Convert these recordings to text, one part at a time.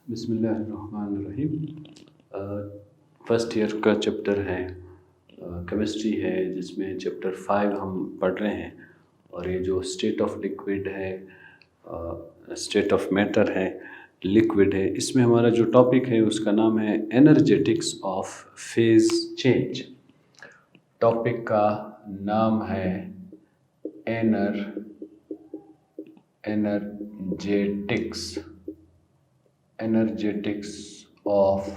बिस्मिल्लाहिर्रहमानिर्रहीम। First year का chapter है केमिस्ट्री है, जिसमें चैप्टर 5 हम पढ़ रहे हैं। और ये जो स्टेट ऑफ लिक्विड है, स्टेट ऑफ मैटर है, लिक्विड है, इसमें हमारा जो टॉपिक है उसका नाम है energetics of phase change. Topic का नाम है एनर्जेटिक्स ऑफ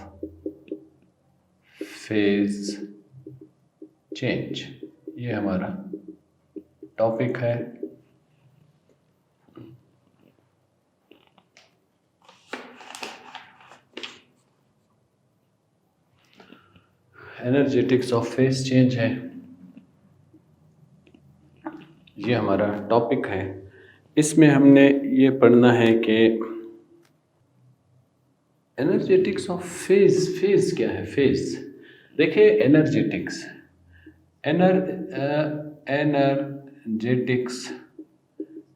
फेज चेंज। ये हमारा टॉपिक है। एनर्जेटिक्स ऑफ फेज चेंज है, ये हमारा टॉपिक है। इसमें हमने ये पढ़ना है कि एनर्जेटिक्स ऑफ फेज क्या है। फेज देखिए,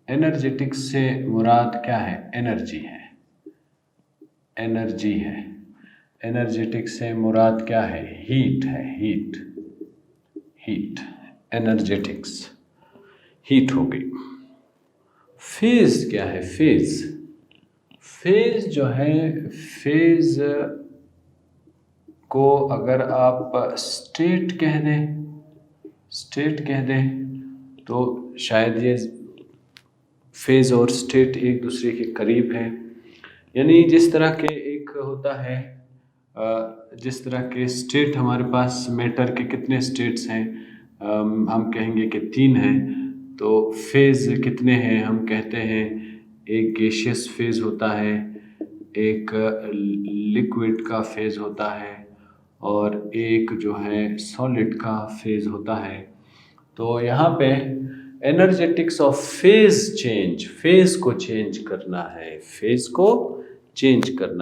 एनर्जेटिक्स से मुराद क्या है? एनर्जी है। एनर्जेटिक्स से मुराद क्या है? हीट है। हीट एनर्जेटिक्स, हीट हो गई। फेज क्या है? फेज जो है, फेज को अगर आप स्टेट कह दें तो शायद ये फेज और स्टेट एक दूसरे के करीब हैं। यानी जिस तरह के एक होता है, जिस तरह के स्टेट हमारे पास मैटर के कितने स्टेट्स हैं, हम कहेंगे कि 3 हैं। तो फेज कितने हैं? हम कहते हैं एक गैसियस फेज होता है, एक लिक्विड का फेज होता है, और एक जो है सॉलिड का फेज होता है। तो यहाँ पे energetics of phase change, phase को चेंज करना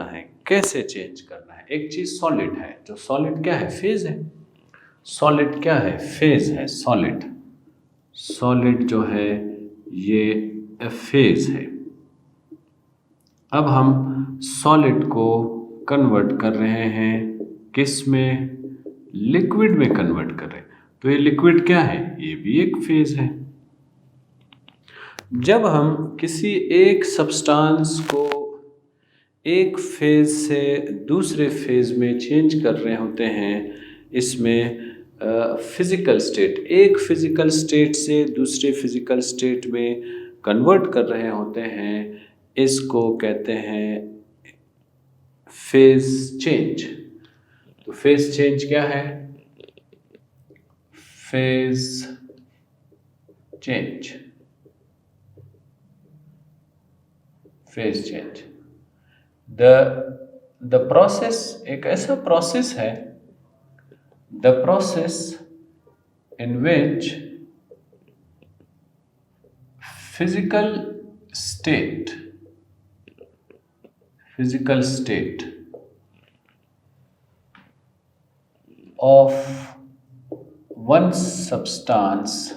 है। कैसे चेंज करना है? एक चीज़ सॉलिड है, तो सॉलिड क्या है? फेज है। सॉलिड क्या है? फेज है। सॉलिड जो है ये फेज है। अब हम सॉलिड को कन्वर्ट कर रहे हैं, किस में? लिक्विड में कन्वर्ट कर रहे हैं। तो ये लिक्विड क्या है? ये भी एक फेज है। जब हम किसी एक सब्सटेंस को एक फेज से दूसरे फेज में चेंज कर रहे होते हैं, इसमें फिजिकल स्टेट, एक फिजिकल स्टेट से दूसरे फिजिकल स्टेट में कन्वर्ट कर रहे होते हैं, इसको कहते हैं फेज चेंज। तो फेज चेंज क्या है? फेज चेंज द प्रोसेस, एक ऐसा प्रोसेस है, the process in which physical state of one substance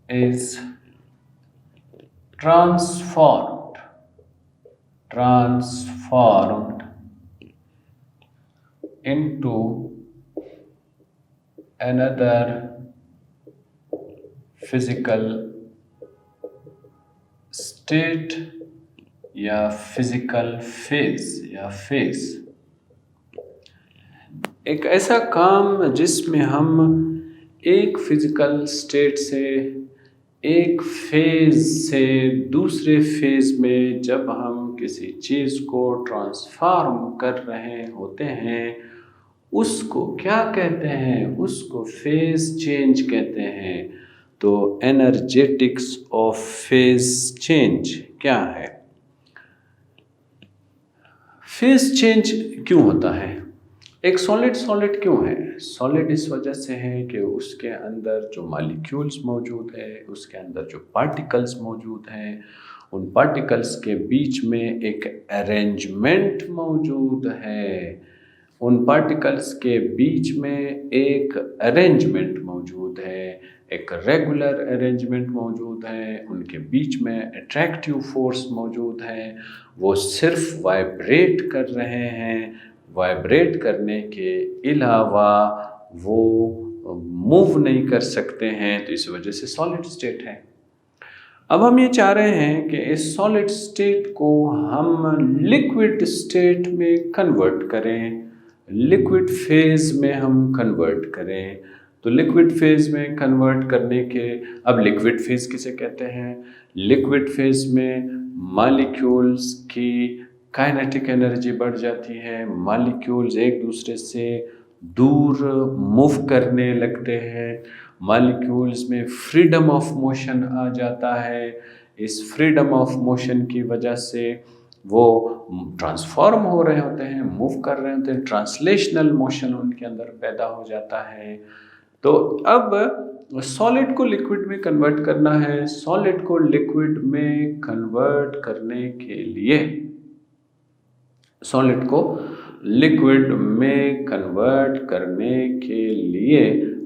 is transformed into another physical state या फिजिकल फेज या फेज। एक ऐसा काम जिसमें हम एक फिजिकल स्टेट से एक फेज से दूसरे फेज में जब हम किसी चीज़ को ट्रांसफॉर्म कर रहे होते हैं, उसको क्या कहते हैं? उसको फेज चेंज कहते हैं। तो एनर्जेटिक्स ऑफ फेज चेंज क्या है? फेज चेंज क्यों होता है? एक सॉलिड क्यों है? सॉलिड इस वजह से है कि उसके अंदर जो मॉलिक्यूल्स मौजूद है, उसके अंदर जो पार्टिकल्स मौजूद हैं, उन पार्टिकल्स के बीच में एक अरेंजमेंट मौजूद है। उन पार्टिकल्स के बीच में एक अरेंजमेंट मौजूद है, एक रेगुलर अरेंजमेंट मौजूद है, उनके बीच में अट्रैक्टिव फोर्स मौजूद है, वो सिर्फ वाइब्रेट कर रहे हैं, वाइब्रेट करने के अलावा वो मूव नहीं कर सकते हैं, तो इस वजह से सॉलिड स्टेट है। अब हम ये चाह रहे हैं कि इस सॉलिड स्टेट को हम लिक्विड स्टेट में कन्वर्ट करें, लिक्विड फेज में हम कन्वर्ट करें। तो लिक्विड फेज में कन्वर्ट करने के, अब लिक्विड फेज किसे कहते हैं? लिक्विड फेज में मॉलिक्यूल्स की काइनेटिक एनर्जी बढ़ जाती है, मॉलिक्यूल्स एक दूसरे से दूर मूव करने लगते हैं, मॉलिक्यूल्स में फ्रीडम ऑफ मोशन आ जाता है। इस फ्रीडम ऑफ मोशन की वजह से वो ट्रांसफॉर्म हो रहे होते हैं, मूव कर रहे होते हैं, ट्रांसलेशनल मोशन उनके अंदर पैदा हो जाता है। तो अब सॉलिड को लिक्विड में कन्वर्ट करना है। सॉलिड को लिक्विड में कन्वर्ट करने के लिए, सॉलिड को लिक्विड में कन्वर्ट करने के लिए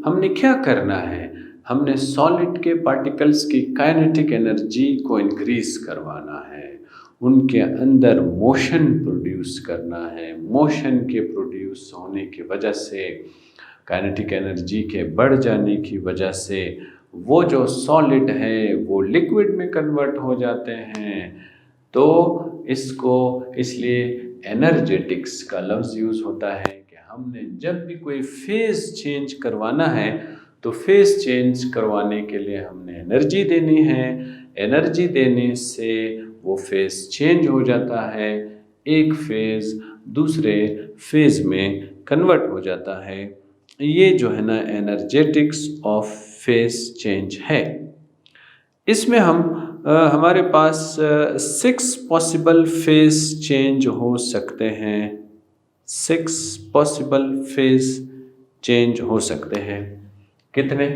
हमने क्या करना है? हमने सॉलिड के पार्टिकल्स की काइनेटिक एनर्जी को इंक्रीज करवाना है, उनके अंदर मोशन प्रोड्यूस करना है। मोशन के प्रोड्यूस होने की वजह से, काइनेटिक एनर्जी के बढ़ जाने की वजह से वो जो सॉलिड है वो लिक्विड में कन्वर्ट हो जाते हैं। तो इसको इसलिए एनर्जेटिक्स का लफ्ज़ यूज़ होता है कि हमने जब भी कोई फेज़ चेंज करवाना है तो फेज़ चेंज करवाने के लिए हमने एनर्जी देनी है। एनर्जी देने से वो फेज़ चेंज हो जाता है, एक फेज़ दूसरे फेज़ में कन्वर्ट हो जाता है। ये जो है ना एनर्जेटिक्स ऑफ फेज़ चेंज है। इसमें हमारे पास 6 पॉसिबल फेज़ चेंज हो सकते हैं। 6 पॉसिबल फेज़ चेंज हो सकते हैं। कितने?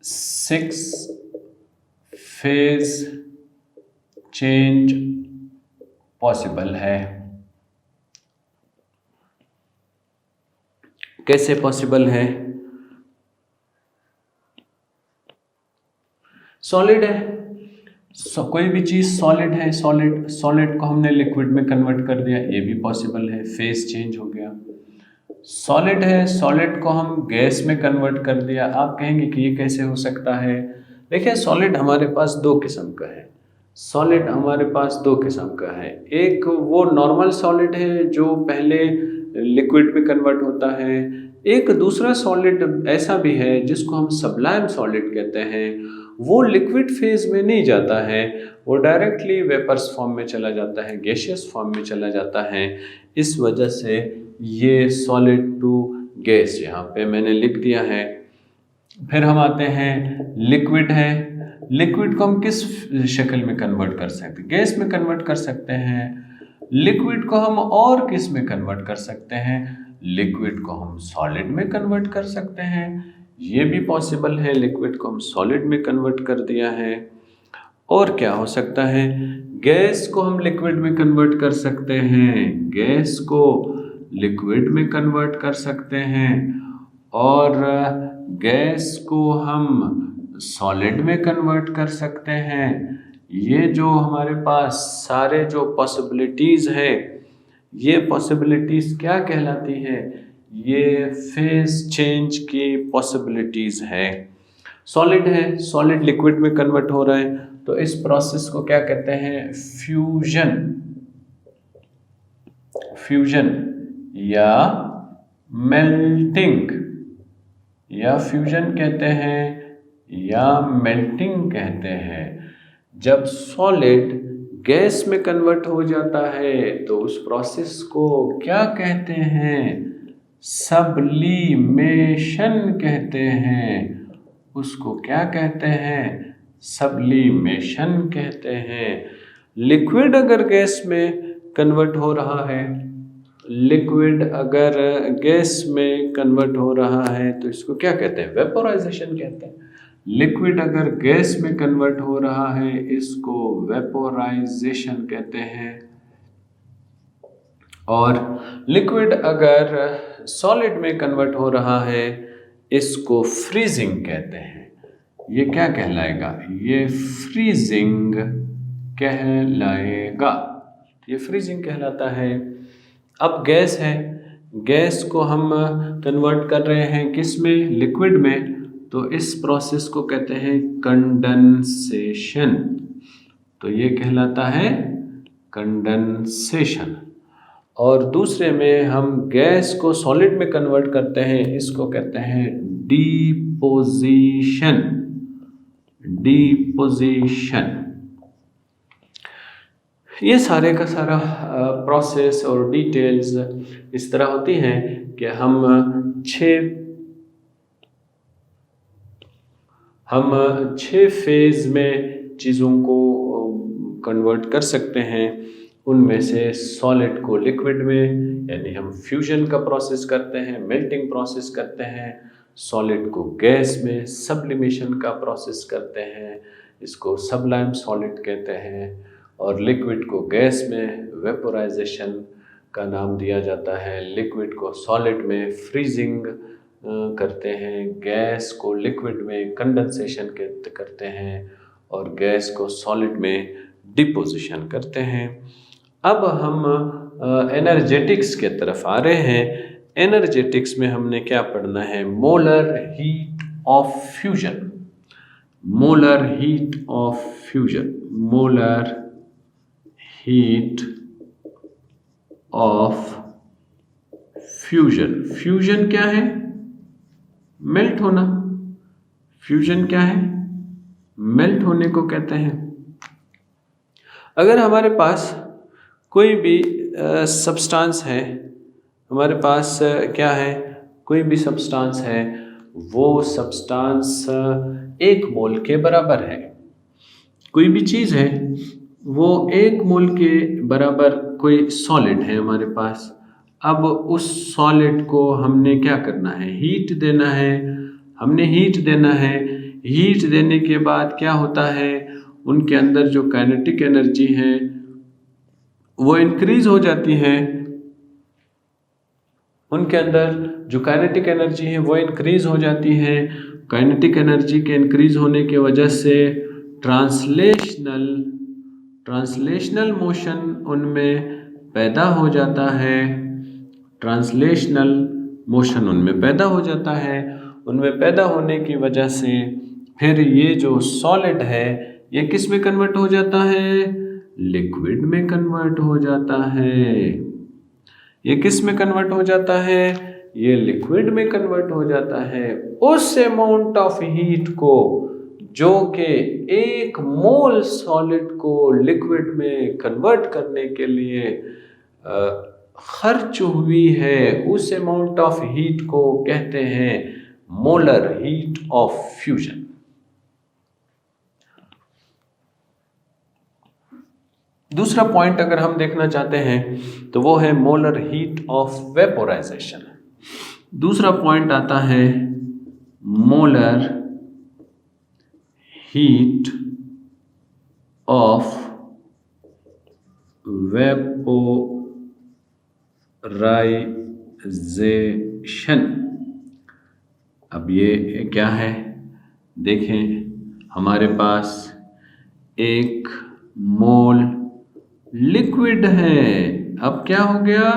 6 फेज़ चेंज पॉसिबल है। कैसे पॉसिबल है? सॉलिड है, कोई भी चीज़ सॉलिड है, सॉलिड को हमने लिक्विड में कन्वर्ट कर दिया, ये भी पॉसिबल है, फेस चेंज हो गया। सॉलिड है, सॉलिड को हम गैस में कन्वर्ट कर दिया। आप कहेंगे कि ये कैसे हो सकता है? देखिए, सॉलिड हमारे पास 2 किस्म का है। सॉलिड हमारे पास 2 किस्म का है। एक वो नॉर्मल सॉलिड है जो पहले लिक्विड में कन्वर्ट होता है। एक दूसरा सॉलिड ऐसा भी है जिसको हम सब्लाइम सॉलिड कहते हैं। वो लिक्विड फेज में नहीं जाता है, वो डायरेक्टली वेपर्स फॉर्म में चला जाता है, गैसियस फॉर्म में चला जाता है। इस वजह से ये सॉलिड टू गैस यहाँ पे मैंने लिख दिया है। फिर हम आते हैं, लिक्विड है। लिक्विड को हम किस शक्ल में कन्वर्ट कर सकते हैं? गैस में कन्वर्ट कर सकते हैं। लिक्विड को हम और किस में कन्वर्ट कर सकते हैं? लिक्विड को हम सॉलिड में कन्वर्ट कर सकते हैं। ये भी पॉसिबल है, लिक्विड को हम सॉलिड में कन्वर्ट कर दिया है। और क्या हो सकता है? गैस को हम लिक्विड में कन्वर्ट कर सकते हैं, गैस को लिक्विड में कन्वर्ट कर सकते हैं, और गैस को हम सॉलिड में कन्वर्ट कर सकते हैं। ये जो हमारे पास सारे जो पॉसिबिलिटीज़ है, ये पॉसिबिलिटीज़ क्या कहलाती है? ये फेज चेंज की पॉसिबिलिटीज़ है। सॉलिड है, सॉलिड लिक्विड में कन्वर्ट हो रहा है, तो इस प्रोसेस को क्या कहते हैं? फ्यूजन। फ्यूजन या मेल्टिंग, या फ्यूजन कहते हैं या मेल्टिंग कहते हैं। जब सॉलिड गैस में कन्वर्ट हो जाता है तो उस प्रोसेस को क्या कहते हैं? सब्लीमेशन कहते हैं। उसको क्या कहते हैं? सब्लीमेशन कहते हैं। लिक्विड अगर गैस में कन्वर्ट हो रहा है, लिक्विड अगर गैस में कन्वर्ट हो रहा है तो इसको क्या कहते हैं? वेपोराइजेशन कहते हैं। लिक्विड अगर गैस में कन्वर्ट हो रहा है इसको वेपोराइजेशन कहते हैं। और लिक्विड अगर सॉलिड में कन्वर्ट हो रहा है, इसको फ्रीजिंग कहते हैं। ये क्या कहलाएगा? ये फ्रीजिंग कहलाएगा, ये फ्रीजिंग कहलाता है। अब गैस है, गैस को हम कन्वर्ट कर रहे हैं किस में? लिक्विड में। तो इस प्रोसेस को कहते हैं कंडेंसेशन। तो ये कहलाता है कंडेंसेशन। और दूसरे में हम गैस को सॉलिड में कन्वर्ट करते हैं, इसको कहते हैं डिपोजिशन। डिपोजिशन। ये सारे का सारा प्रोसेस और डिटेल्स इस तरह होती हैं कि हम छः फेज़ में चीज़ों को कन्वर्ट कर सकते हैं। उनमें से सॉलिड को लिक्विड में, यानी हम फ्यूजन का प्रोसेस करते हैं, मेल्टिंग प्रोसेस करते हैं। सॉलिड को गैस में सब्लिमेशन का प्रोसेस करते हैं, इसको सब्लाइम सॉलिड कहते हैं। और लिक्विड को गैस में वेपोराइजेशन का नाम दिया जाता है। लिक्विड को सॉलिड में फ्रीजिंग करते हैं, गैस को लिक्विड में कंडेंसेशन करते हैं और गैस को सॉलिड में डिपोजिशन करते हैं। अब हम एनर्जेटिक्स के तरफ आ रहे हैं। एनर्जेटिक्स में हमने क्या पढ़ना है? Molar heat of fusion. Molar heat of fusion. Molar heat of fusion. Fusion क्या है? मेल्ट होना। फ्यूजन क्या है? मेल्ट होने को कहते हैं। अगर हमारे पास कोई भी सब्सटेंस है, हमारे पास क्या है? कोई भी सब्सटेंस है, वो सब्सटेंस 1 मोल के बराबर है। कोई भी चीज़ है, वो 1 मोल के बराबर कोई सॉलिड है हमारे पास। अब उस सॉलिड को हमने क्या करना है? हीट देना है। हमने हीट देना है। हीट देने के बाद क्या होता है? उनके अंदर जो काइनेटिक एनर्जी है वो इंक्रीज हो जाती है। उनके अंदर जो काइनेटिक एनर्जी है वो इंक्रीज हो जाती है। काइनेटिक एनर्जी के इंक्रीज होने की वजह से ट्रांसलेशनल मोशन उनमें पैदा हो जाता है। ट्रांसलेशनल मोशन उनमें पैदा हो जाता है। उनमें पैदा होने की वजह से फिर ये जो सॉलिड है ये किस में कन्वर्ट हो जाता है? लिक्विड में कन्वर्ट हो जाता है। ये किस में कन्वर्ट हो जाता है? ये लिक्विड में कन्वर्ट हो जाता है। उस अमाउंट ऑफ हीट को जो कि 1 मोल सॉलिड को लिक्विड में कन्वर्ट करने के लिए खर्च हुई है, उस अमाउंट ऑफ हीट को कहते हैं मोलर हीट ऑफ फ्यूजन। दूसरा पॉइंट अगर हम देखना चाहते हैं तो वो है मोलर हीट ऑफ वेपोराइजेशन। दूसरा पॉइंट आता है मोलर हीट ऑफ वेपोराइजेशन। अब ये क्या है? देखें, हमारे पास 1 मोल लिक्विड है। अब क्या हो गया?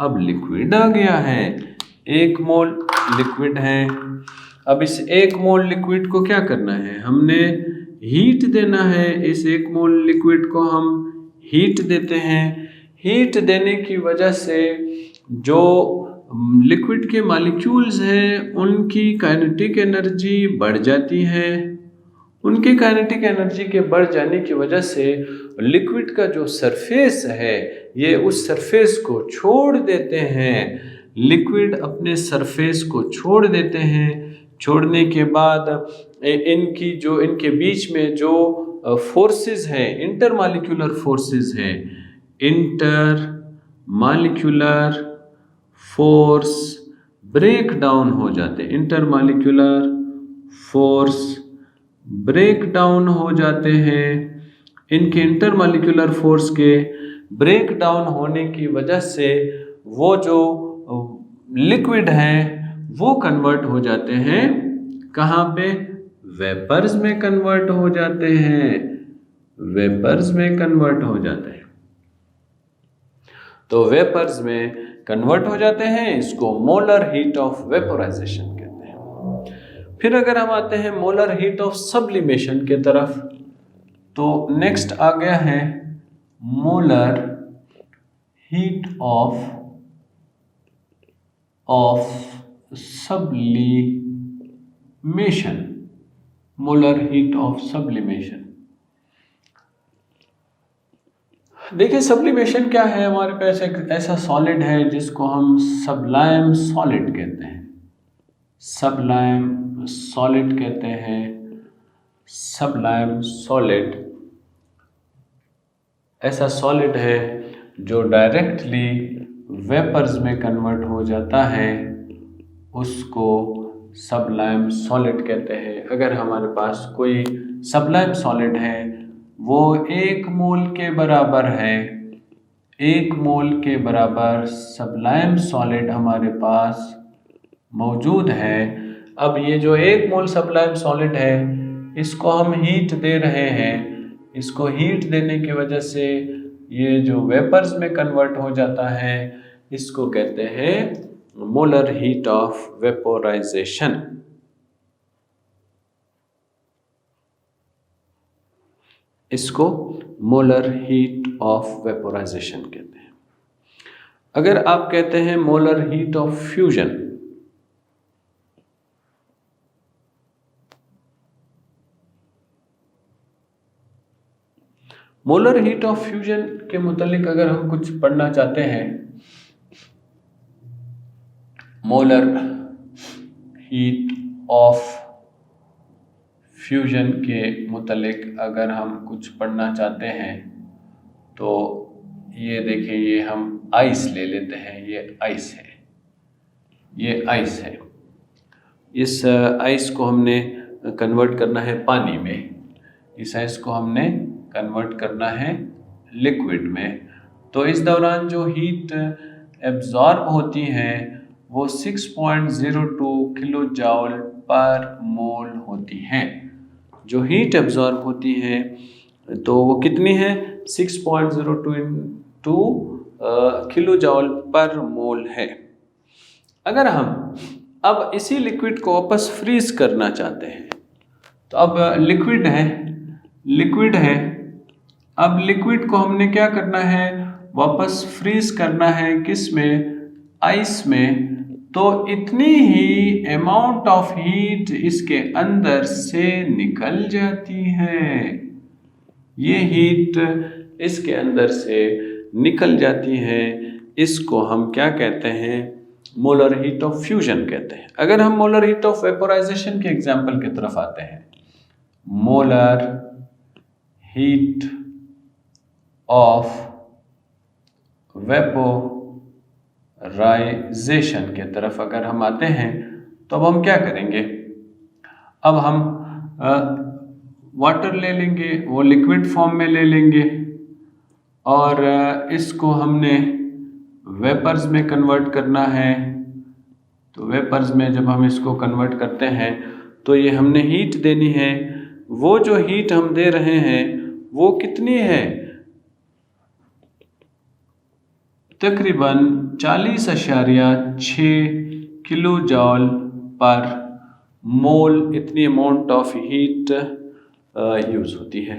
अब लिक्विड आ गया है। 1 मोल लिक्विड है। अब इस 1 मोल लिक्विड को क्या करना है? हमने हीट देना है। इस 1 मोल लिक्विड को हम हीट देते हैं। हीट देने की वजह से जो लिक्विड के मॉलिक्यूल्स हैं उनकी काइनेटिक एनर्जी बढ़ जाती है। उनकी काइनेटिक एनर्जी के बढ़ जाने की वजह से लिक्विड का जो सरफेस है ये उस सरफेस को छोड़ देते हैं। लिक्विड अपने सरफेस को छोड़ देते हैं। छोड़ने के बाद इनके बीच में जो फोर्सेस हैं, इंटरमॉलिक्यूलर फोर्सेस हैं, इंटरमॉलिक्यूलर फोर्स ब्रेक डाउन हो जाते हैं। इंटरमॉलिक्यूलर फोर्स ब्रेक डाउन हो जाते हैं। इनके इंटरमॉलिक्यूलर फोर्स के ब्रेक डाउन होने की वजह से वो जो लिक्विड हैं वो कन्वर्ट हो जाते हैं कहाँ पे? वेपर्स में कन्वर्ट हो जाते हैं, वेपर्स में कन्वर्ट हो जाते हैं। तो वेपर्स में कन्वर्ट हो जाते हैं, इसको मोलर हीट ऑफ वेपोराइजेशन कहते हैं। फिर अगर हम आते हैं मोलर हीट ऑफ सब्लिमेशन के तरफ, तो नेक्स्ट आ गया है molar heat of sublimation, molar heat of sublimation. देखिए सब्लिमेशन क्या है, हमारे पास एक ऐसा सॉलिड है जिसको हम सबलाइम सॉलिड कहते हैं, सबलाइम सॉलिड कहते हैं, सबलाइम सॉलिड ऐसा सॉलिड है जो डायरेक्टली वेपर्स में कन्वर्ट हो जाता है, उसको सबलाइम सॉलिड कहते हैं। अगर हमारे पास कोई सबलाइम सॉलिड है, वो 1 मोल के बराबर है, 1 मोल के बराबर सबलाइम सॉलिड हमारे पास मौजूद है। अब ये जो 1 मोल सबलाइम सॉलिड है, इसको हम हीट दे रहे हैं, इसको हीट देने की वजह से ये जो वेपर्स में कन्वर्ट हो जाता है, इसको कहते हैं मोलर हीट ऑफ वेपोराइजेशन। इसको मोलर हीट ऑफ वेपोराइजेशन कहते हैं। अगर आप कहते हैं molar heat of fusion, molar heat of fusion के मुतालिक अगर हम कुछ पढ़ना चाहते हैं, मोलर हीट ऑफ फ्यूजन के मुतालिक अगर हम कुछ पढ़ना चाहते हैं, तो ये देखिए, ये हम आइस ले लेते हैं, ये आइस है, ये आइस है। इस आइस को हमने कन्वर्ट करना है पानी में, इस आइस को हमने कन्वर्ट करना है लिक्विड में। तो इस दौरान जो हीट एब्जॉर्ब होती है वो 6.02 किलो जॉल पर मोल होती है। जो हीट एब्जॉर्ब होती है तो वो कितनी है? 6.02 किलो जॉल पर मोल है। अगर हम अब इसी लिक्विड को वापस फ्रीज करना चाहते हैं, तो अब लिक्विड है, अब लिक्विड को हमने क्या करना है? वापस फ्रीज करना है, किस में? आइस में। तो इतनी ही अमाउंट ऑफ हीट इसके अंदर से निकल जाती है, ये हीट इसके अंदर से निकल जाती है, इसको हम क्या कहते हैं? मोलर हीट ऑफ फ्यूजन कहते हैं। अगर हम मोलर हीट ऑफ वेपोराइजेशन के एग्जाम्पल की तरफ आते हैं, मोलर हीट ऑफ वेपोराइजेशन के तरफ अगर हम आते हैं, तो अब हम क्या करेंगे? अब हम वाटर ले लेंगे, वो लिक्विड फॉर्म में ले लेंगे, और इसको हमने वेपर्स में कन्वर्ट करना है। तो वेपर्स में जब हम इसको कन्वर्ट करते हैं, तो ये हमने हीट देनी है। वो जो हीट हम दे रहे हैं वो कितनी है? तकरीबन 40.6 किलो जॉल पर मोल, इतनी अमाउंट ऑफ हीट यूज होती है।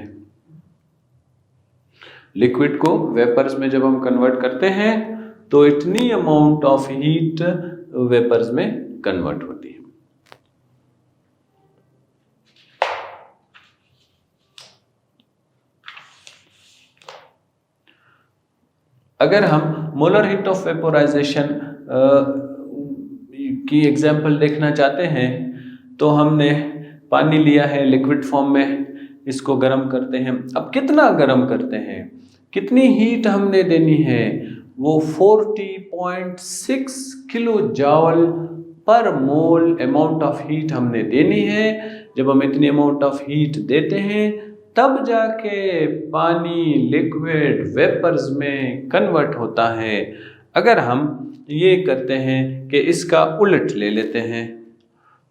लिक्विड को वेपर्स में जब हम कन्वर्ट करते हैं, तो इतनी अमाउंट ऑफ हीट वेपर्स में कन्वर्ट होती है। अगर हम मोलर हीट ऑफ वेपोराइजेशन की एग्जाम्पल देखना चाहते हैं, तो हमने पानी लिया है लिक्विड फॉर्म में, इसको गर्म करते हैं। अब कितना गर्म करते हैं, कितनी हीट हमने देनी है? वो 40.6 किलो जॉल पर मोल अमाउंट ऑफ हीट हमने देनी है। जब हम इतनी अमाउंट ऑफ हीट देते हैं, तब जाके पानी लिक्विड वेपर्स में कन्वर्ट होता है। अगर हम ये करते हैं कि इसका उलट ले लेते हैं,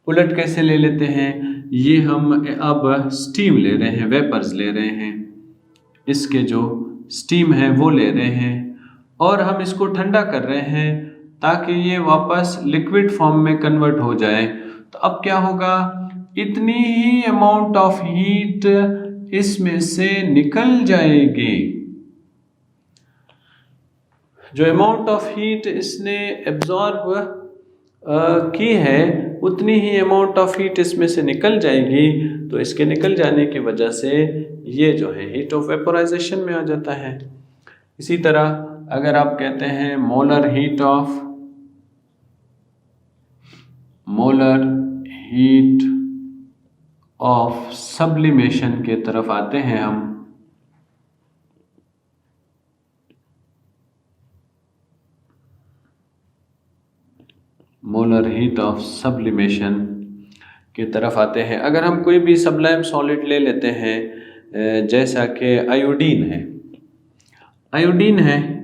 उलट कैसे ले लेते हैं, ये हम अब स्टीम ले रहे हैं, वेपर्स ले रहे हैं, इसके जो स्टीम है वो ले रहे हैं और हम इसको ठंडा कर रहे हैं ताकि ये वापस लिक्विड फॉर्म में कन्वर्ट हो जाए। तो अब क्या होगा, इतनी ही अमाउंट ऑफ हीट इसमें से निकल जाएगी। जो अमाउंट ऑफ हीट इसने एब्जॉर्ब की है उतनी ही अमाउंट ऑफ हीट इसमें से निकल जाएगी। तो इसके निकल जाने की वजह से ये जो है हीट ऑफ वेपोराइजेशन में आ जाता है। इसी तरह अगर आप कहते हैं मोलर हीट ऑफ सब्लिमेशन के तरफ आते हैं हम, मोलर हीट ऑफ सब्लिमेशन की तरफ आते हैं। अगर हम कोई भी सब्लाइम सॉलिड ले लेते हैं, जैसा कि आयोडीन है,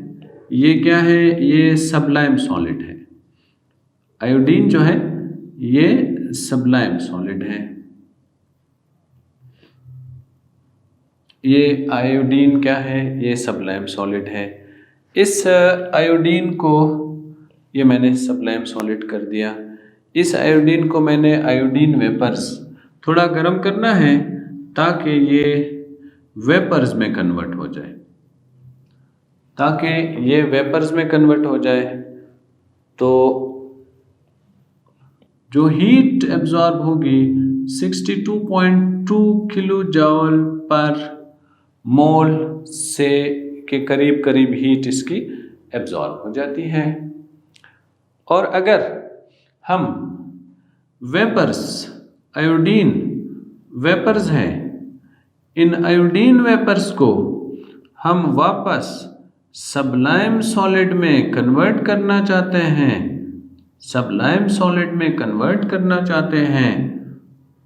ये क्या है, ये सब्लाइम सॉलिड है। आयोडीन जो है ये सब्लाइम सॉलिड है। ये आयोडीन क्या है, ये सब्लाइम सॉलिड है। इस आयोडीन को ये मैंने सब्लाइम सॉलिड कर दिया। इस आयोडीन को मैंने आयोडीन वेपर्स थोड़ा गर्म करना है ताकि ये वेपर्स में कन्वर्ट हो जाए, तो जो हीट एब्जॉर्ब होगी 62.2 किलो जॉल पर मोल से के करीब करीब हीट इसकी एब्जॉर्ब हो जाती है। और अगर हम वेपर्स, आयोडीन वेपर्स हैं, इन आयोडीन वेपर्स को हम वापस सब्लाइम सॉलिड में कन्वर्ट करना चाहते हैं,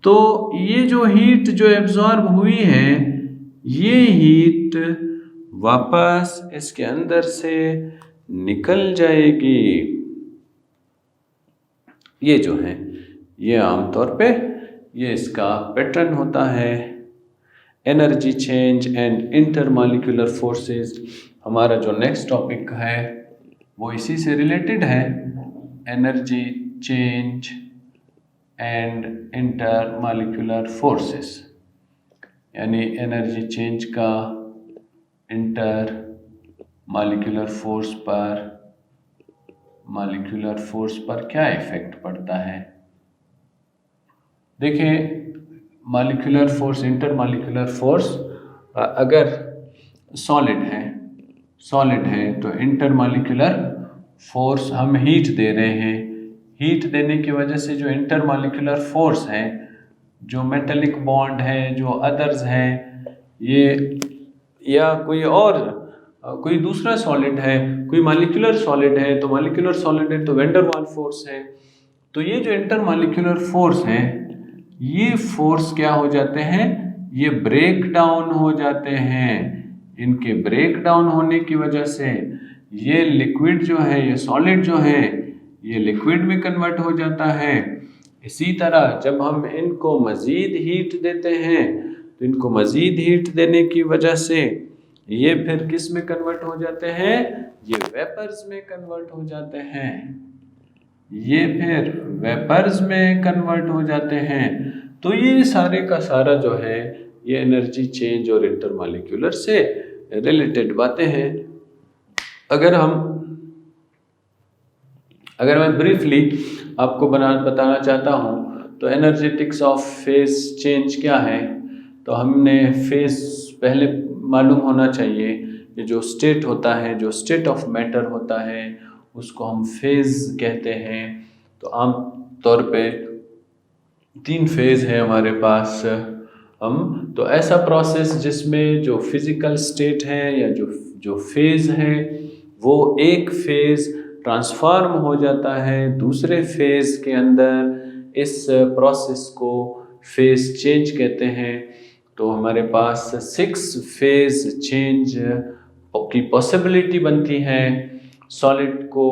तो ये जो हीट जो एब्जॉर्ब हुई है, ये हीट वापस इसके अंदर से निकल जाएगी। ये जो है ये आमतौर पे ये इसका पैटर्न होता है। Energy change and intermolecular forces हमारा जो नेक्स्ट टॉपिक है वो इसी से रिलेटेड है, energy change and intermolecular forces, यानी एनर्जी चेंज का इंटर मॉलिक्यूलर फोर्स पर क्या इफेक्ट पड़ता है। देखिए, मॉलिक्यूलर फोर्स, इंटरमॉलिक्यूलर फोर्स, अगर सॉलिड है तो इंटरमॉलिक्यूलर फोर्स हम हीट दे रहे हैं। हीट देने की वजह से जो इंटरमॉलिक्यूलर फोर्स है, जो मेटेलिक बॉन्ड है, जो अदर्स हैं, ये या कोई दूसरा सॉलिड है, कोई मॉलिक्यूलर सॉलिड है, तो मॉलिक्यूलर सॉलिड है तो वैन वाल फोर्स है। तो ये जो इंटरमॉलिक्यूलर फोर्स है, ये फोर्स क्या हो जाते हैं, ये ब्रेक डाउन हो जाते हैं। इनके ब्रेक डाउन होने की वजह से ये लिक्विड जो है, ये सॉलिड जो है, ये लिक्विड में कन्वर्ट हो जाता है। इसी तरह जब हम इनको मज़ीद हीट देते हैं तो इनको मज़ीद हीट देने की वजह से ये फिर किस में कन्वर्ट हो जाते हैं, ये वेपर्स में कन्वर्ट हो जाते हैं। तो ये सारे का सारा जो है ये एनर्जी चेंज और इंटरमॉलिक्यूलर से रिलेटेड बातें हैं। अगर मैं ब्रीफली आपको बताना चाहता हूँ तो एनर्जेटिक्स ऑफ फेज चेंज क्या है, तो हमने फेज पहले मालूम होना चाहिए कि जो स्टेट होता है, जो स्टेट ऑफ मैटर होता है, उसको हम फेज कहते हैं। तो आम तौर पे 3 फेज है हमारे पास। तो ऐसा प्रोसेस जिसमें जो फिजिकल स्टेट है या जो फेज है वो एक फेज ट्रांसफॉर्म हो जाता है दूसरे फेज के अंदर। इस प्रोसेस को फेज चेंज कहते हैं। तो हमारे पास 6 फेज चेंज की पॉसिबिलिटी बनती है। सॉलिड को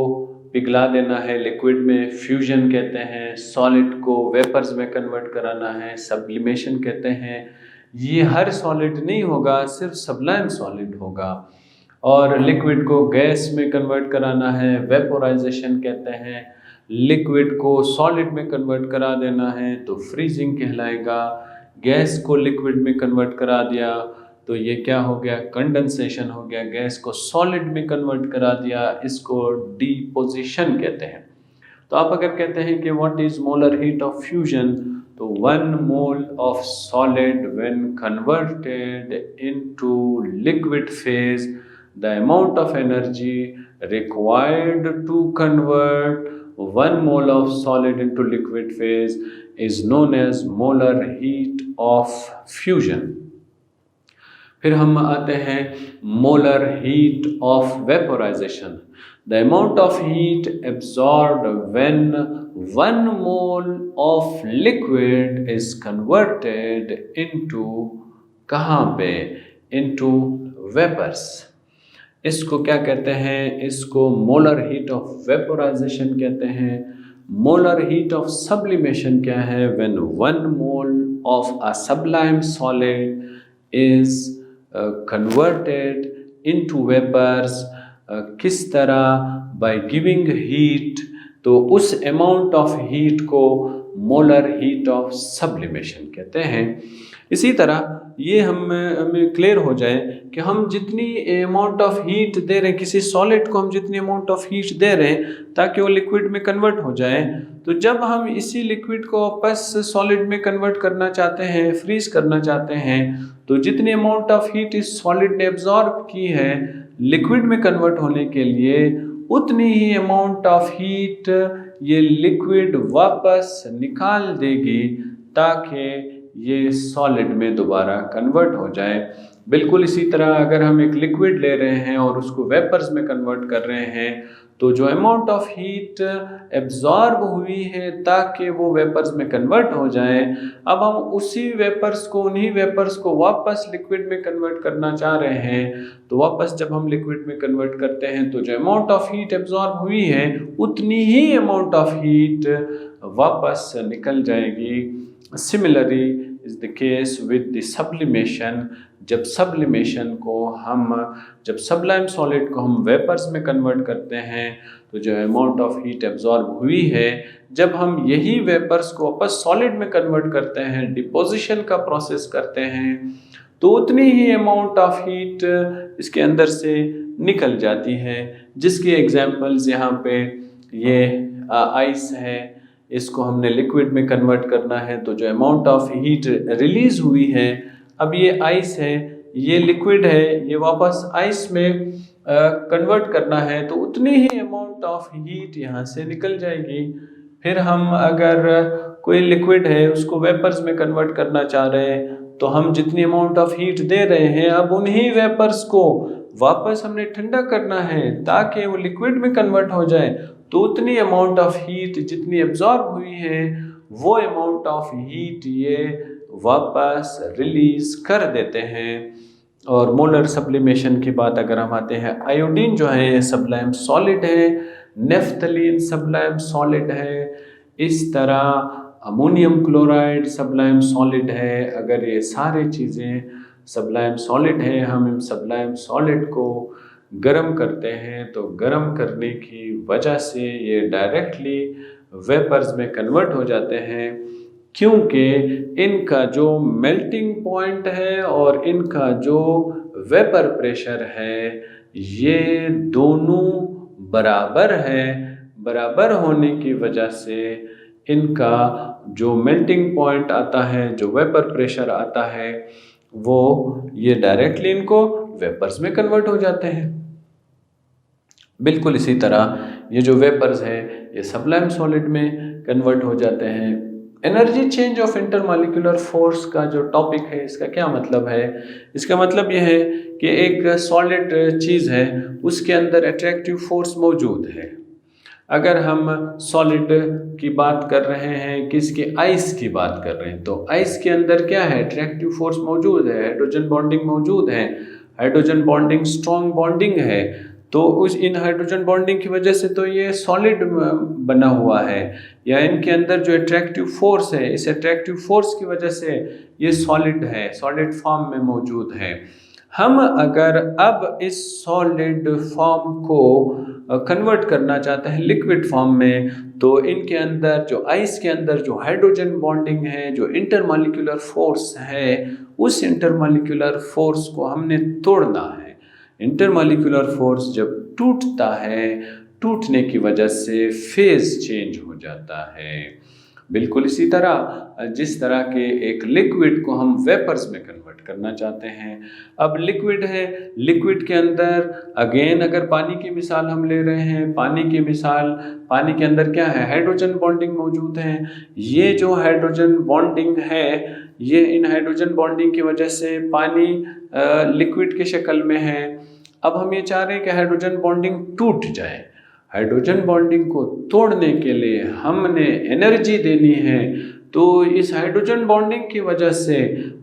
पिघला देना है, लिक्विड में फ्यूजन कहते हैं, सॉलिड को वेपर्स में कन्वर्ट कराना है, सब्लिमेशन कहते हैं। ये हर सॉलिड नहीं होगा, सिर्फ सब्लाइम सॉलिड होगा। और लिक्विड को गैस में कन्वर्ट कराना है, वेपोराइजेशन कहते हैं। लिक्विड को सॉलिड में कन्वर्ट करा देना है तो फ्रीजिंग कहलाएगा। गैस को लिक्विड में कन्वर्ट करा दिया तो ये क्या हो गया, कंडेंसेशन हो गया। गैस को सॉलिड में कन्वर्ट करा दिया, इसको डिपोजिशन कहते हैं। तो आप अगर कहते हैं कि what is molar heat of fusion, तो 1 mole of solid when converted into liquid phase, the amount of energy required to convert 1 mole of solid into liquid phase is known as molar heat of fusion. फिर हम आते हैं molar heat of vaporization. The amount of heat absorbed when 1 mole of liquid is converted into कहाँ पे, into vapors. इसको क्या कहते हैं, इसको मोलर हीट ऑफ वेपोराइजेशन कहते हैं। मोलर हीट ऑफ सब्लिमेशन क्या है, when 1 mole of a sublime solid is converted into vapours. किस तरह, बाय गिविंग हीट, तो उस अमाउंट ऑफ हीट को मोलर हीट ऑफ सब्लिमेशन कहते हैं। इसी तरह ये हमें क्लियर हो जाए कि हम जितनी अमाउंट ऑफ हीट दे रहे हैं, किसी सॉलिड को हम जितनी अमाउंट ऑफ हीट दे रहे हैं ताकि वो लिक्विड में कन्वर्ट हो जाए, तो जब हम इसी लिक्विड को वापस सॉलिड में कन्वर्ट करना चाहते हैं, फ्रीज करना चाहते हैं, तो जितनी अमाउंट ऑफ हीट इस सॉलिड ने एब्जॉर्ब की है लिक्विड में कन्वर्ट होने के लिए, उतनी ही अमाउंट ऑफ हीट ये लिक्विड वापस निकाल देगी ताकि ये सॉलिड में दोबारा कन्वर्ट हो जाए। बिल्कुल इसी तरह अगर हम एक लिक्विड ले रहे हैं और उसको वेपर्स में कन्वर्ट कर रहे हैं, तो जो अमाउंट ऑफ हीट एब्जॉर्ब हुई है ताकि वो वेपर्स में कन्वर्ट हो जाए, अब हम उसी वेपर्स को, उन्हीं वेपर्स को वापस लिक्विड में कन्वर्ट करना चाह रहे हैं। तो वापस जब हम लिक्विड में कन्वर्ट करते हैं तो जो अमाउंट ऑफ हीट एब्जॉर्ब हुई है उतनी ही अमाउंट ऑफ हीट वापस निकल जाएगी। Similarly is the case with the sublimation. जब सब्लिमेशन को हम, जब सब्लाइम सॉलिड को हम वेपर्स में कन्वर्ट करते हैं तो जो अमाउंट ऑफ हीट एब्जॉर्ब हुई है, जब हम यही वेपर्स को वापस सॉलिड में कन्वर्ट करते हैं, डिपोजिशन का प्रोसेस करते हैं, तो उतनी ही अमाउंट ऑफ हीट इसके अंदर से निकल जाती है। जिसकी एग्जांपल्स यहाँ पे ये आइस है, इसको हमने लिक्विड में कन्वर्ट करना है तो जो अमाउंट ऑफ हीट रिलीज हुई है, अब ये आइस है, ये लिक्विड है, ये वापस आइस में कन्वर्ट करना है तो उतनी ही अमाउंट ऑफ हीट यहाँ से निकल जाएगी। फिर हम अगर कोई लिक्विड है उसको वेपर्स में कन्वर्ट करना चाह रहे हैं तो हम जितनी अमाउंट ऑफ हीट दे रहे हैं, अब उन्हीं वेपर्स को वापस हमने ठंडा करना है ताकि वो लिक्विड में कन्वर्ट हो जाए, तो उतनी अमाउंट ऑफ हीट जितनी एब्जॉर्ब हुई है वो अमाउंट ऑफ हीट ये वापस रिलीज कर देते हैं। और मोलर सब्लिमेशन की बात अगर हम आते हैं, आयोडीन जो है सब्लाइम सॉलिड है, नेफ्थलीन सब्लाइम सॉलिड है, इस तरह अमोनियम क्लोराइड सब्लाइम सॉलिड है। अगर ये सारी चीज़ें सब्लाइम सॉलिड है, हम इन सब्लाइम सॉलिड को गर्म करते हैं तो गर्म करने की वजह से ये डायरेक्टली वेपर्स में कन्वर्ट हो जाते हैं, क्योंकि इनका जो मेल्टिंग पॉइंट है और इनका जो वेपर प्रेशर है ये दोनों बराबर है। बराबर होने की वजह से इनका जो मेल्टिंग पॉइंट आता है, जो वेपर प्रेशर आता है, वो ये डायरेक्टली इनको वेपर्स में कन्वर्ट हो जाते हैं। बिल्कुल इसी तरह ये जो वेपर्स हैं ये सब्लाइम सॉलिड में कन्वर्ट हो जाते हैं। Energy change of intermolecular force का जो टॉपिक है, इसका क्या मतलब है? इसका मतलब यह है कि एक सॉलिड चीज़ है, उसके अंदर अट्रैक्टिव फोर्स मौजूद है। अगर हम सॉलिड की बात कर रहे हैं, किसकी, आइस की बात कर रहे हैं, तो आइस के अंदर क्या है, अट्रैक्टिव फोर्स मौजूद है, हाइड्रोजन बॉन्डिंग मौजूद है, हाइड्रोजन बॉन्डिंग स्ट्रॉन्ग बॉन्डिंग है। तो उस इन हाइड्रोजन बॉन्डिंग की वजह से तो ये सॉलिड बना हुआ है, या इनके अंदर जो अट्रैक्टिव फोर्स है, इस अट्रैक्टिव फोर्स की वजह से ये सॉलिड है, सॉलिड फॉर्म में मौजूद है। हम अगर अब इस सॉलिड फॉर्म को कन्वर्ट करना चाहते हैं लिक्विड फॉर्म में, तो इनके अंदर जो आइस के अंदर जो हाइड्रोजन बॉन्डिंग है, जो इंटरमॉलिक्यूलर फोर्स है, उस इंटरमॉलिक्यूलर फोर्स को हमने तोड़ना है। इंटरमॉलिक्यूलर फोर्स जब टूटता है, टूटने की वजह से फेज चेंज हो जाता है। बिल्कुल इसी तरह जिस तरह के एक लिक्विड को हम वेपर्स में कन्वर्ट करना चाहते हैं, अब लिक्विड है, लिक्विड के अंदर अगेन अगर पानी की मिसाल हम ले रहे हैं, पानी की मिसाल, पानी के अंदर क्या है, हाइड्रोजन बॉन्डिंग मौजूद है। ये जो हाइड्रोजन बॉन्डिंग है, ये इन हाइड्रोजन बॉन्डिंग की वजह से पानी लिक्विड के शक्ल में है। अब हम ये चाह रहे हैं कि हाइड्रोजन बॉन्डिंग टूट जाए। हाइड्रोजन बॉन्डिंग को तोड़ने के लिए हमने एनर्जी देनी है, तो इस हाइड्रोजन बॉन्डिंग की वजह से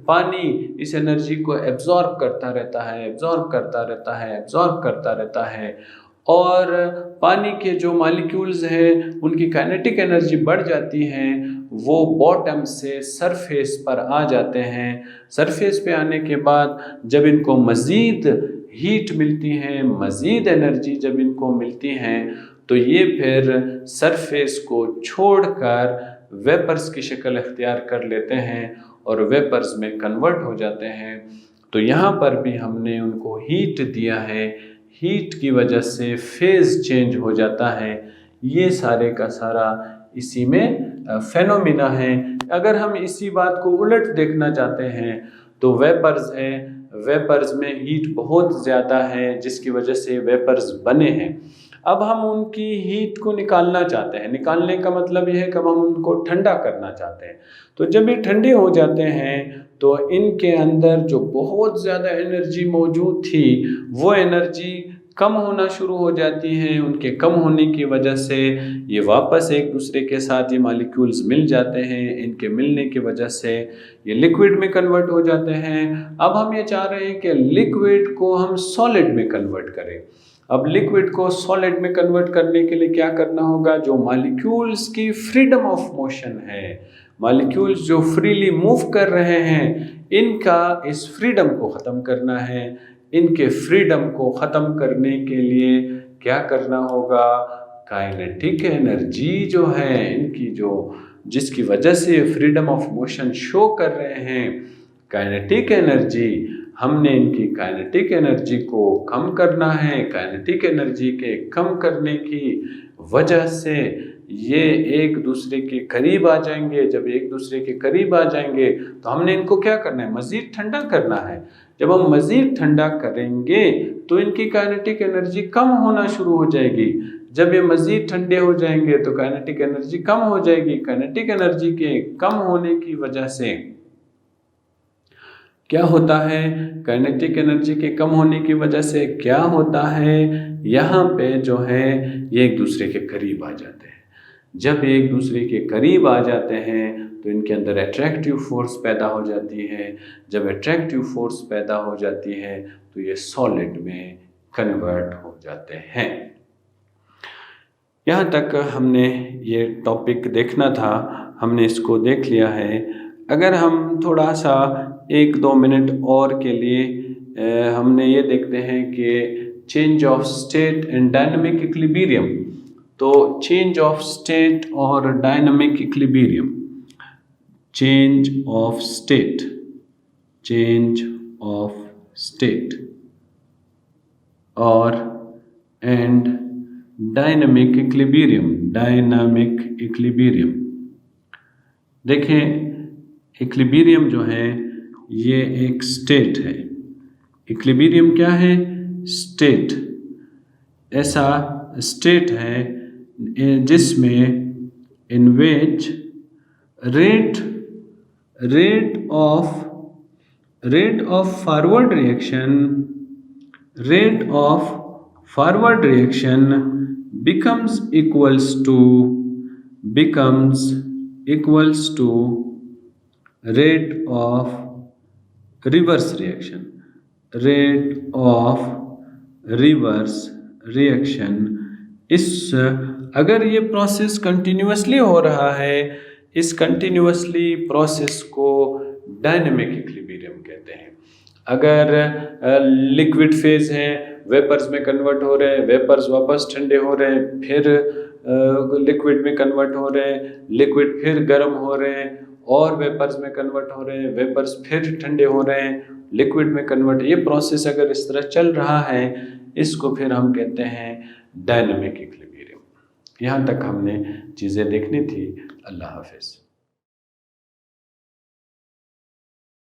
पानी इस एनर्जी को एब्जॉर्ब करता रहता है, एब्जॉर्ब करता रहता है, एब्जॉर्ब करता रहता है, और पानी के जो मॉलिक्यूल्स हैं उनकी काइनेटिक एनर्जी बढ़ जाती है, वो बॉटम से सरफेस पर आ जाते हैं। सरफेस पे आने के बाद जब इनको मज़ीद हीट मिलती है, मज़ीद एनर्जी जब इनको मिलती हैं, तो ये फिर सरफेस को छोड़कर वेपर्स की शक्ल इख्तियार कर लेते हैं और वेपर्स में कन्वर्ट हो जाते हैं। तो यहाँ पर भी हमने उनको हीट दिया है, हीट की वजह से फेज़ चेंज हो जाता है। ये सारे का सारा इसी में फेनोमिना है। अगर हम इसी बात को उलट देखना चाहते हैं तो वेपर्स हैं, वेपर्स में हीट बहुत ज़्यादा है जिसकी वजह से वेपर्स बने हैं। अब हम उनकी हीट को निकालना चाहते हैं, निकालने का मतलब यह है कि हम उनको ठंडा करना चाहते हैं। तो जब ये ठंडे हो जाते हैं तो इनके अंदर जो बहुत ज़्यादा एनर्जी मौजूद थी, वो एनर्जी कम होना शुरू हो जाती है। उनके कम होने की वजह से ये वापस एक दूसरे के साथ ये मॉलिक्यूल्स मिल जाते हैं। इनके मिलने की वजह से ये लिक्विड में कन्वर्ट हो जाते हैं। अब हम ये चाह रहे हैं कि लिक्विड को हम सॉलिड में कन्वर्ट करें। अब लिक्विड को सॉलिड में कन्वर्ट करने के लिए क्या करना होगा, जो मॉलिक्यूल्स की फ्रीडम ऑफ मोशन है, मॉलिक्यूल्स जो फ्रीली मूव कर रहे हैं, इनका इस फ्रीडम को ख़त्म करना है। इनके फ्रीडम को ख़त्म करने के लिए क्या करना होगा, काइनेटिक एनर्जी जो है इनकी, जो जिसकी वजह से फ्रीडम ऑफ मोशन शो कर रहे हैं, काइनेटिक एनर्जी, हमने इनकी काइनेटिक एनर्जी को कम करना है। काइनेटिक एनर्जी के कम करने की वजह से ये एक दूसरे के करीब आ जाएंगे। जब एक दूसरे के करीब आ जाएंगे तो हमने इनको क्या करना है, मज़ीद ठंडा करना है। जब हम मज़ीद ठंडा करेंगे तो इनकी काइनेटिक एनर्जी कम होना शुरू हो जाएगी। जब ये मज़ीद ठंडे हो जाएंगे तो काइनेटिक एनर्जी कम हो जाएगी। काइनेटिक एनर्जी के कम होने की वजह से क्या होता है, काइनेटिक एनर्जी के कम होने की वजह से क्या होता है, यहाँ पे जो है ये एक दूसरे के करीब आ जाते हैं। जब एक दूसरे के करीब आ जाते हैं तो इनके अंदर अट्रैक्टिव फोर्स पैदा हो जाती है। जब अट्रैक्टिव फोर्स पैदा हो जाती है तो ये सॉलिड में कन्वर्ट हो जाते हैं। यहाँ तक हमने ये टॉपिक देखना था, हमने इसको देख लिया है। अगर हम थोड़ा सा 1-2 मिनट और के लिए हमने ये देखते हैं कि change of state and dynamic equilibrium. तो चेंज ऑफ स्टेट और dynamic equilibrium, change of state, change of state और and dynamic equilibrium, dynamic equilibrium. देखें, इक्विलिब्रियम जो है ये एक स्टेट है। इक्विलिब्रियम क्या है, स्टेट। ऐसा स्टेट है जिसमें in which rate of forward reaction becomes equals to rate of reverse reaction, rate of reverse reaction, इस अगर ये प्रोसेस कंटिन्यूअसली हो रहा है, इस कंटिन्यूअसली प्रोसेस को डायनेमिक इक्विलिब्रियम कहते हैं। अगर लिक्विड फेज है, वेपर्स में कन्वर्ट हो रहे हैं, वेपर्स वापस ठंडे हो रहे हैं, फिर लिक्विड में कन्वर्ट हो रहे हैं, लिक्विड फिर गर्म हो रहे हैं और वेपर्स में कन्वर्ट हो रहे हैं, वेपर्स फिर ठंडे हो रहे हैं, लिक्विड में कन्वर्ट, ये प्रोसेस अगर इस तरह चल रहा है, इसको फिर हम कहते हैं डायनेमिक इक्विलिब्रियम। यहाँ तक हमने चीज़ें देखनी थी। अल्लाह हाफिज़।